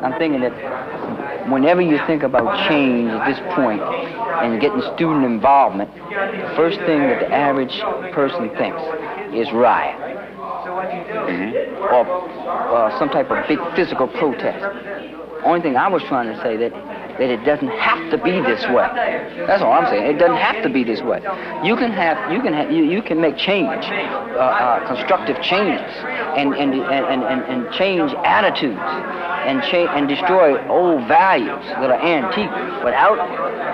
I'm thinking that whenever you think about change at this point and getting student involvement, the first thing that the average person thinks is riot. Or some type of big physical protest. Only thing I was trying to say that it doesn't have to be this way. That's all I'm saying. It doesn't have to be this way. You can make change, constructive changes, and change attitudes, and destroy old values that are antique without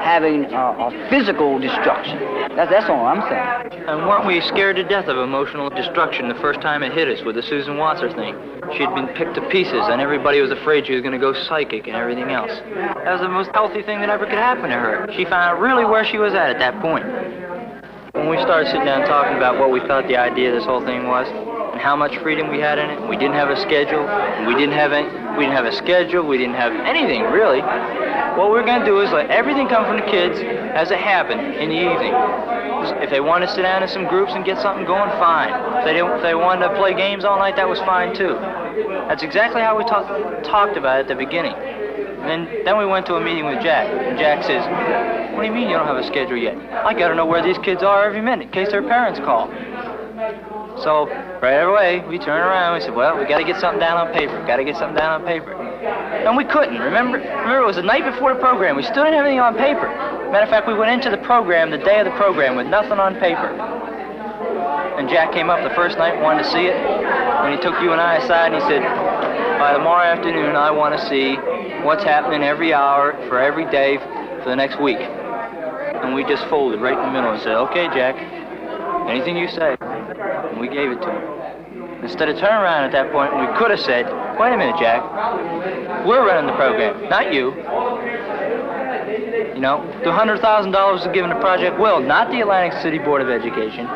having a physical destruction. That's all I'm saying. And weren't we scared to death of emotional destruction the first time it hit us with the Susan Watser thing? She'd been picked to pieces, and everybody was afraid she was going to go psychic and everything else. That was the most healthy thing that ever could happen to her. She found out really where she was at that point. When we started sitting down talking about what we thought the idea of this whole thing was, and how much freedom we had in it, we didn't have a schedule, and we didn't have a schedule, we didn't have anything really. What we're going to do is let everything come from the kids as it happened in the evening. If they want to sit down in some groups and get something going, fine. If they wanted to play games all night, that was fine too. That's exactly how we talked about it at the beginning. And then we went to a meeting with Jack, and Jack says, what do you mean you don't have a schedule yet? I got to know where these kids are every minute in case their parents call. So right away, we turned around and we said, well, we got to get something down on paper. And we couldn't. Remember, it was the night before the program. We still didn't have anything on paper. Matter of fact, we went into the program, the day of the program, with nothing on paper. And Jack came up the first night and wanted to see it. And he took you and I aside and he said, by tomorrow afternoon, I want to see what's happening every hour for every day for the next week. And we just folded right in the middle and said, okay, Jack, anything you say. And we gave it to him. Instead of turning around at that point, we could have said, wait a minute, Jack, we're running the program, not you. You know, the $100,000 is given to Project Will, not the Atlantic City Board of Education.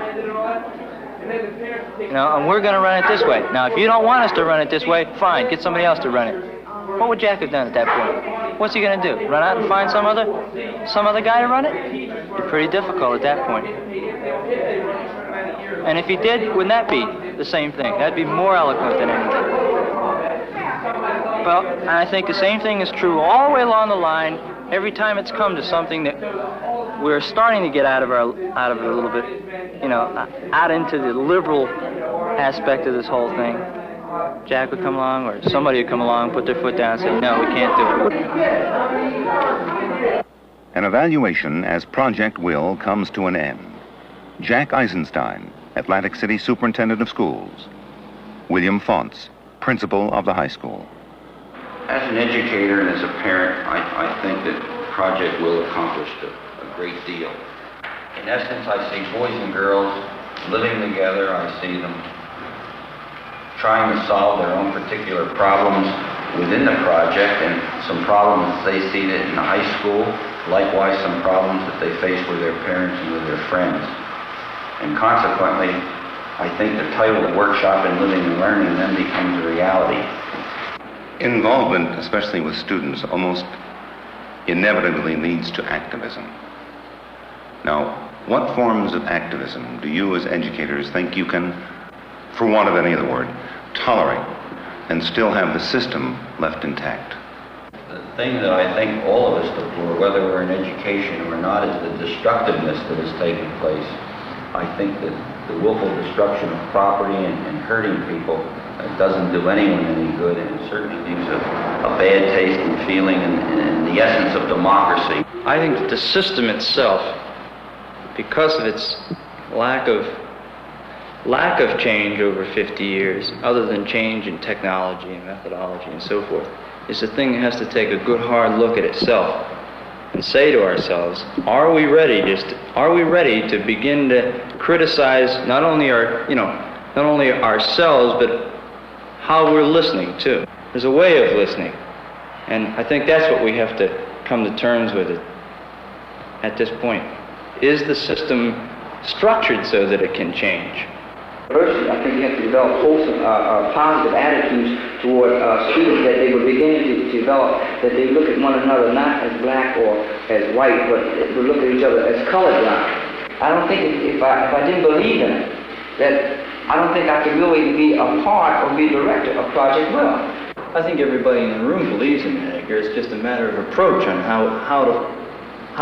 You know, and we're going to run it this way. Now, if you don't want us to run it this way, fine, get somebody else to run it. What would Jack have done at that point? What's he going to do? Run out and find some other guy to run it? It'd be pretty difficult at that point. And if he did, wouldn't that be the same thing? That'd be more eloquent than anything. Well, and I think the same thing is true all the way along the line. Every time it's come to something that we're starting to get out of it a little bit, you know, out into the liberal aspect of this whole thing, Jack would come along, or somebody would come along, put their foot down and say, no, we can't do it. An evaluation as Project Will comes to an end. Jack Eisenstein, Atlantic City Superintendent of Schools. William Fonts, Principal of the high school. As an educator and as a parent, I think that Project Will accomplished a great deal. In essence, I see boys and girls living together. I see them trying to solve their own particular problems within the project, and some problems they see that in the high school, likewise some problems that they face with their parents and with their friends. And consequently, I think the title of Workshop in Living and Learning then becomes a reality. Involvement, especially with students, almost inevitably leads to activism. Now, what forms of activism do you as educators think you can, for want of any other word, tolerate and still have the system left intact? The thing that I think all of us deplore, whether we're in education or not, is the destructiveness that is taking place. I think that the willful destruction of property and hurting people doesn't do anyone any good, and it certainly leaves a bad taste and feeling in the essence of democracy. I think that the system itself, because of its lack of change over 50 years, other than change in technology and methodology and so forth, is a thing that has to take a good hard look at itself and say to ourselves, are we ready to begin to criticize not only ourselves, but how we're listening too. There's a way of listening, and I think that's what we have to come to terms with at this point. Is the system structured so that it can change? First, I think you have to develop wholesome, positive attitudes toward students, that they would begin to develop, that they look at one another not as black or as white, but they look at each other as colorblind. I don't think if I didn't believe in it, that I don't think I could really be a part or be director of Project Will. I think everybody in the room believes in it, Edgar. It's just a matter of approach on how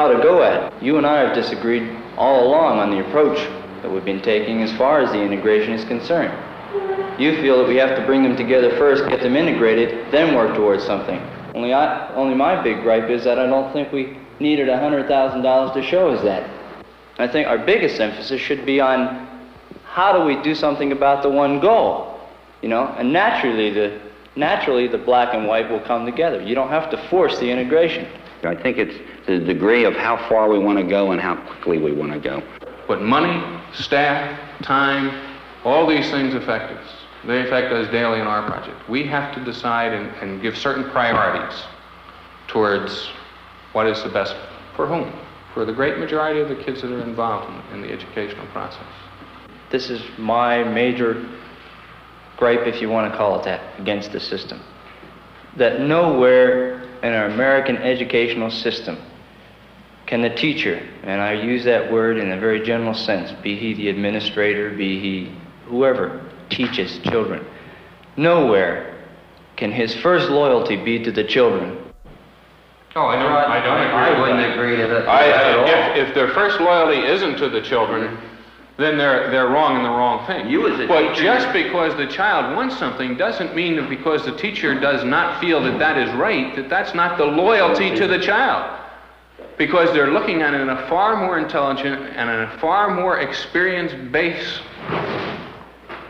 to go at it. You and I have disagreed all along on the approach that we've been taking as far as the integration is concerned. You feel that we have to bring them together first, get them integrated, then work towards something. Only my big gripe is that I don't think we needed $100,000 to show us that. I think our biggest emphasis should be on how do we do something about the one goal, and naturally the black and white will come together. You don't have to force the integration. I think it's the degree of how far we want to go and how quickly we want to go. But money, staff, time, all these things affect us. They affect us daily in our project. We have to decide and give certain priorities towards what is the best for whom? For the great majority of the kids that are involved in the educational process. This is my major gripe, if you want to call it that, against the system. That nowhere in our American educational system can the teacher, and I use that word in a very general sense, be he the administrator, be he whoever teaches children, nowhere can his first loyalty be to the children. Oh, I don't agree. I wouldn't agree to that. If their first loyalty isn't to the children, then they're wrong in the wrong thing. But just because the child wants something doesn't mean that because the teacher does not feel that is right, that's not the loyalty to the child. Because they're looking at it in a far more intelligent and in a far more experience-based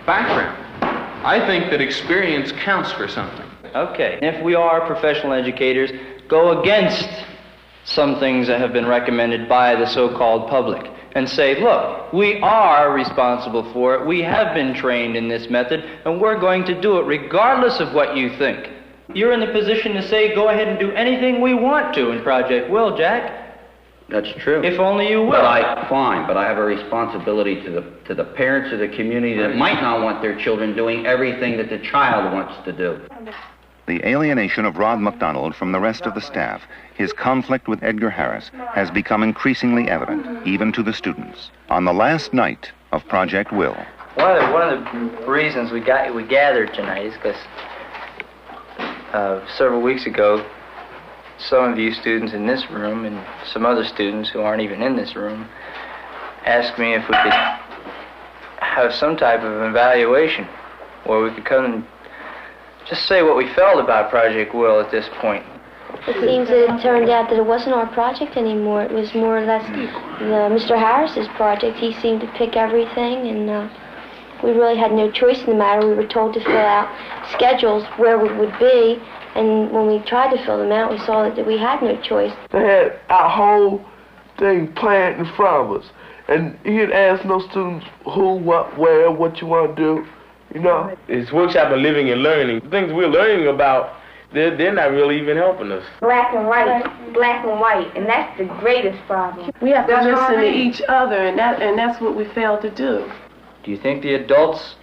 background. I think that experience counts for something. Okay, if we are professional educators, go against some things that have been recommended by the so-called public and say, look, we are responsible for it, we have been trained in this method, and we're going to do it regardless of what you think. You're in the position to say, go ahead and do anything we want to in Project Will, Jack. That's true. If only you will. But I have a responsibility to the parents of the community that might not want their children doing everything that the child wants to do. The alienation of Rod MacDonald from the rest of the staff, his conflict with Edgar Harris, has become increasingly evident, even to the students. On the last night of Project Will. One of the reasons we gathered tonight is because several weeks ago, some of you students in this room and some other students who aren't even in this room asked me if we could have some type of evaluation where we could come and just say what we felt about Project Will at this point. It seems that it turned out that it wasn't our project anymore. It was more or less Mr. Harris's project. He seemed to pick everything, and we really had no choice in the matter. We were told to fill out schedules where we would be, and when we tried to fill them out, we saw that we had no choice. They had our whole thing planned in front of us, and he had asked no students who, what, where, what you want to do, you know. It's workshop of living and learning. The things we're learning about, they're not really even helping us. Black and white, and that's the greatest problem. We have to listen to each other, and that's what we failed to do. Do you think the adults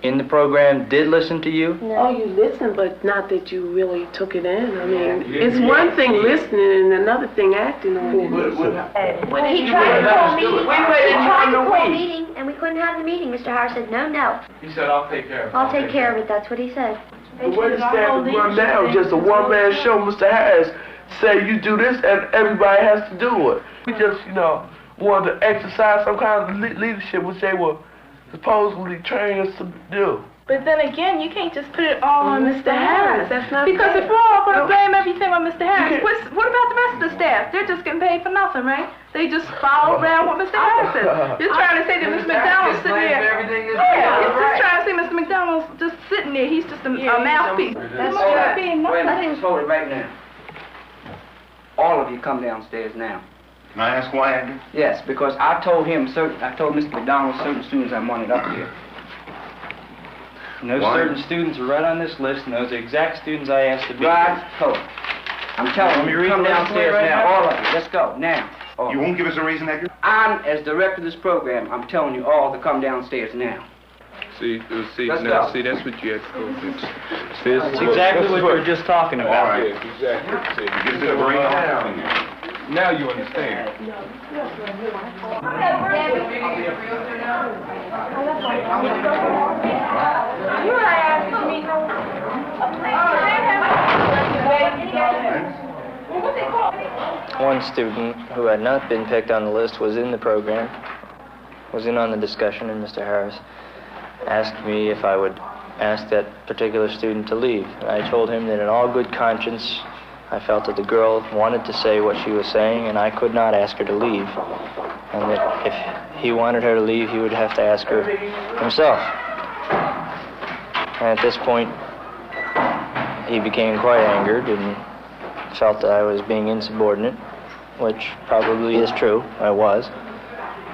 in the program did listen to you? No. Oh, you listened, but not that you really took it in. I mean, it's one thing listening and another thing acting on it. When he tried to call a meeting, and we couldn't have the meeting, Mr. Harris said, no. He said, I'll take care of it. I'll take care of it, that's what he said. The way the staff is run now, just a one-man show. Mr. Harris say you do this, and everybody has to do it. We just, wanted to exercise some kind of leadership, which they were supposedly trained us to do. But then again, you can't just put it all on Mr. Harris. That's not because if we're all going to blame everything on Mr. Harris, what about the rest of the staff? They're just getting paid for nothing, right? They just follow around what Mr. Harris says. You're trying to say that Mr. MacDonald's sitting there. Yeah, it's just trying to say Mr. MacDonald's just sitting there. He's just a mouthpiece. That's right. Wait a minute, hold it right now. All of you come downstairs now. Can I ask why, Edgar? Yes, because I told Mr. MacDonald certain students I wanted up here. And those certain students are right on this list, and those are the exact students I asked to be Right, hold it. I'm telling you, come downstairs now, all of you. Let's go, now. You won't give us a reason, Edgar? I'm, as director of this program, I'm telling you all to come downstairs now. See, Let's now, go. see, that's what you had to go fix. That's exactly what we were just talking about. All right. Yeah, exactly. See, Gives it a brain. now you understand. One student who had not been picked on the list was in the program, was in on the discussion, and Mr. Harris asked me if I would ask that particular student to leave. I told him that in all good conscience, I felt that the girl wanted to say what she was saying, and I could not ask her to leave. And that if he wanted her to leave, he would have to ask her himself. And at this point, he became quite angered and felt that I was being insubordinate, which probably is true. I was.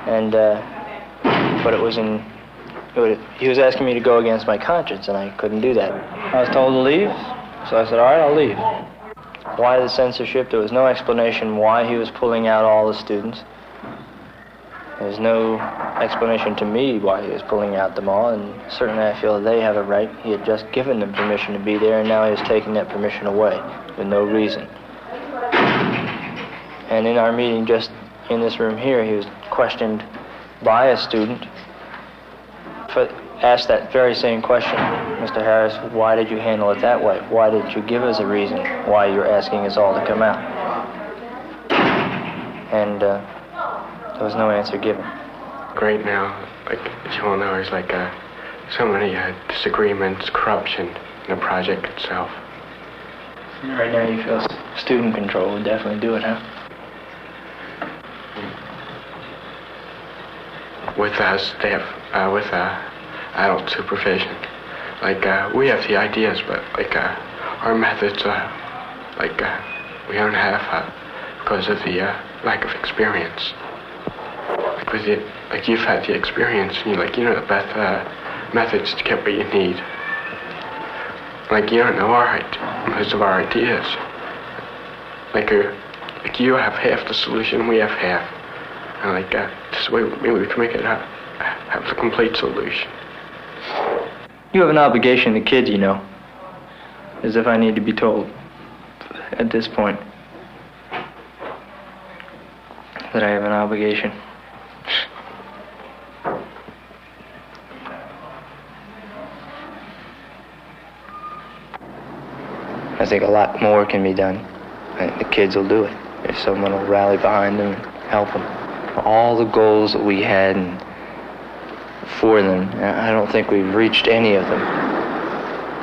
And, but it was he was asking me to go against my conscience, and I couldn't do that. I was told to leave, so I said, all right, I'll leave. Why the censorship? There was no explanation why he was pulling out all the students. There's no explanation to me why he was pulling out them all, and certainly I feel that they have a right. He had just given them permission to be there, and now he is taking that permission away with no reason. And in our meeting just in this room here, he was questioned by a student, asked that very same question, Mr. Harris, why did you handle it that way? Why didn't you give us a reason why you're asking us all to come out? And there was no answer given. Right now, like Joel knows, like so many disagreements, corruption in the project itself. Right now you feel student control would definitely do it, huh? With staff, with adult supervision. Like, we have the ideas, but like our methods, like we don't have because of the lack of experience. Like with it, like you've had the experience, and you know the best methods to get what you need. Like you don't know most of our ideas. Like you have half the solution, we have half, and like this way maybe we can make it have the complete solution. You have an obligation to kids, you know, as if I need to be told at this point that I have an obligation. I think a lot more can be done. The kids will do it if someone will rally behind them and help them. All the goals that we had for them, I don't think we've reached any of them,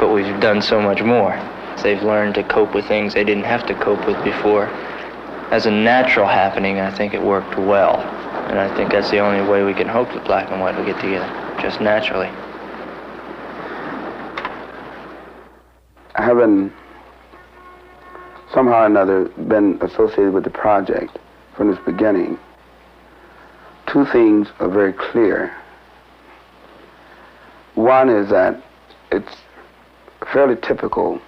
but we've done so much more. They've learned to cope with things they didn't have to cope with before. As a natural happening, I think it worked well. And I think that's the only way we can hope that black and white will get together, just naturally. Having somehow or another been associated with the project from its beginning, two things are very clear. One is that it's a fairly typical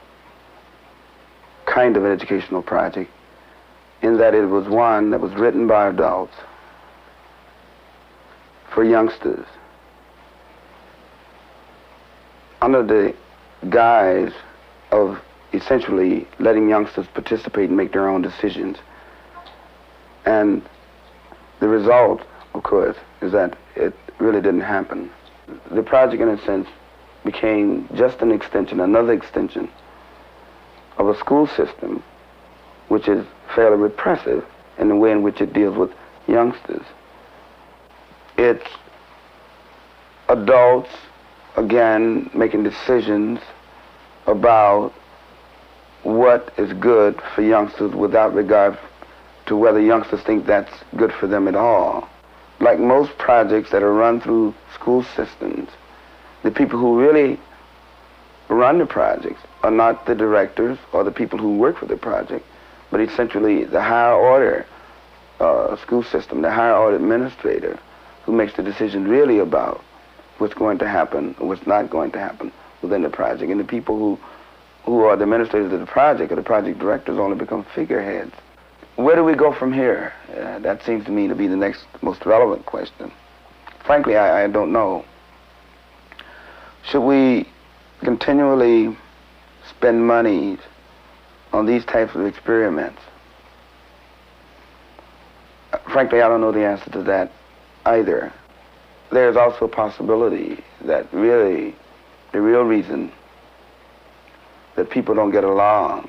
kind of an educational project in that it was one that was written by adults for youngsters under the guise of essentially letting youngsters participate and make their own decisions. And the result, of course, is that it really didn't happen. The project, in a sense, became just an extension, another extension of a school system which is fairly repressive in the way in which it deals with youngsters. It's adults, again, making decisions about what is good for youngsters without regard to whether youngsters think that's good for them at all. Like most projects that are run through school systems, the people who really run the projects are not the directors or the people who work for the project, but essentially the higher order school system, the higher order administrator who makes the decision really about what's going to happen or what's not going to happen within the project. And the people who are the administrators of the project or the project directors only become figureheads. Where do we go from here? That seems to me to be the next most relevant question. Frankly, I don't know. Should we continually spend money on these types of experiments? Frankly, I don't know the answer to that either. There's also a possibility that really, the real reason that people don't get along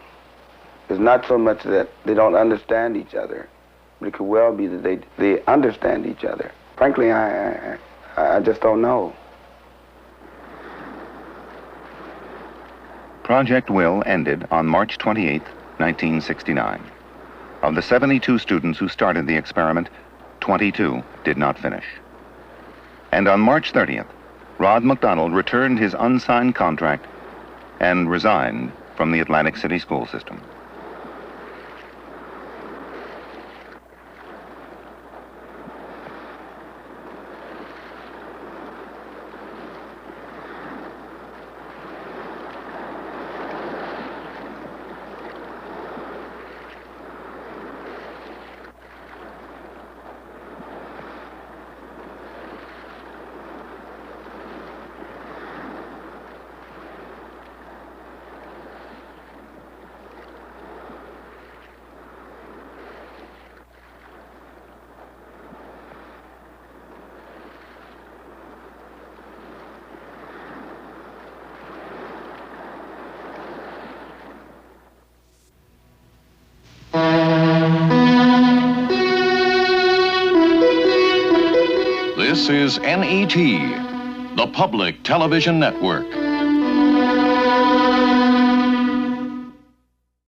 is not so much that they don't understand each other, but it could well be that they understand each other. Frankly, I just don't know. Project Will ended on March 28, 1969. Of the 72 students who started the experiment, 22 did not finish. And on March 30th, Rod MacDonald returned his unsigned contract and resigned from the Atlantic City school system. This is NET, the Public Television Network.